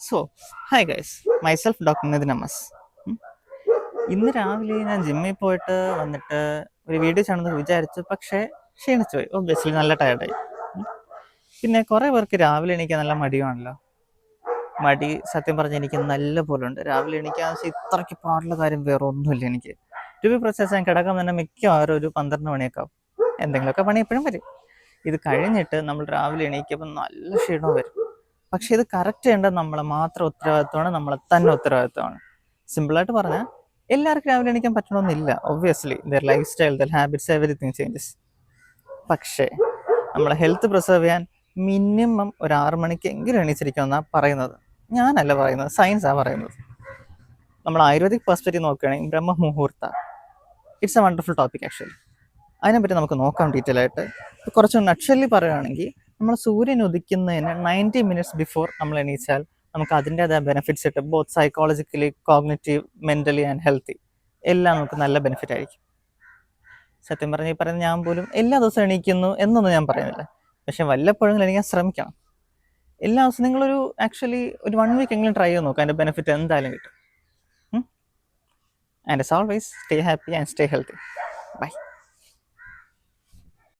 So hi guys, myself doctor Nithin MS. ഇന്ന് രാവിലെ ഞാൻ ജിമ്മിൽ പോയിട്ട് വന്നിട്ട് ഒരു വീഡിയോ ചെയ്യണമെന്ന് വിചാരിച്ചു, പക്ഷേ ക്ഷീണിച്ചു പോയി. ഒബ്വിയസ്ലി നല്ല ടയർഡായി. പിന്നെ കുറേ പേർക്ക് രാവിലെ എണീക്കാൻ നല്ല മടിയാണല്ലോ. മടി സത്യം പറഞ്ഞാൽ എനിക്ക് നല്ല പോലെ ഉണ്ട്. രാവിലെ എണീക്കാൻ ഇത്രയ്ക്ക് പാടുള്ള കാര്യം വേറെ ഒന്നുമില്ല എനിക്ക്. ടു പ്രോസസ് ഞാൻ കിടക്കാൻ തന്നെ മിക്കവാറും ഒരു 12 മണിയൊക്കെ ആവും. എന്തെങ്കിലുമൊക്കെ പണി എപ്പോഴും വരും. ഇത് കഴിഞ്ഞിട്ട് നമ്മൾ രാവിലെ എണീക്കുമ്പോൾ നല്ല ക്ഷീണം വരും. പക്ഷെ ഇത് കറക്റ്റ് ചെയ്യേണ്ടത് നമ്മളെ മാത്രം ഉത്തരവാദിത്വമാണ്, നമ്മളെ തന്നെ ഉത്തരവാദിത്വമാണ്. സിമ്പിളായിട്ട് പറഞ്ഞാൽ എല്ലാവർക്കും രാവിലെ എണീക്കാൻ പറ്റണമെന്നില്ല. Obviously their lifestyle, their habits, everything changes. പക്ഷേ നമ്മളെ ഹെൽത്ത് പ്രിസർവ് ചെയ്യാൻ മിനിമം ഒരു 6 മണിക്കെങ്കിലും എണീച്ചിരിക്കുമെന്നാണ് പറയുന്നത്. ഞാനല്ല പറയുന്നത്, സയൻസാണ് പറയുന്നത്. നമ്മൾ ആയുർവേദിക് പെർസ്പെക്റ്റീവ് നോക്കുകയാണെങ്കിൽ ബ്രഹ്മമുഹൂർത്ത it's a wonderful topic actually. അതിനെപ്പറ്റി നമുക്ക് നോക്കാം ഡീറ്റെയിൽ ആയിട്ട്. കുറച്ച് നട്ഷലി പറയുകയാണെങ്കിൽ നമ്മൾ സൂര്യൻ ഉദിക്കുന്നതിന് 90 മിനിറ്റ്സ് ബിഫോർ നമ്മൾ എണീച്ചാൽ നമുക്ക് അതിൻ്റെതായ ബെനിഫിറ്റ്സ് കിട്ടും. Both psychologically, cognitive, mentally and healthy എല്ലാം നമുക്ക് നല്ല ബെനിഫിറ്റ് ആയിരിക്കും. സത്യം പറഞ്ഞ് ഈ പറയുന്നത് ഞാൻ പോലും എല്ലാ ദിവസവും എണീക്കുന്നു എന്നൊന്നും ഞാൻ പറയുന്നില്ല, പക്ഷെ വല്ലപ്പോഴും എണീക്കാൻ ശ്രമിക്കണം. എല്ലാ ദിവസവും നിങ്ങളൊരു ആക്ച്വലി ഒരു 1 വീക്ക് എങ്കിലും ട്രൈ ചെയ്ത് നോക്കുക, അതിൻ്റെ ബെനിഫിറ്റ് എന്തായാലും കിട്ടും. And as always, stay happy and stay healthy. By.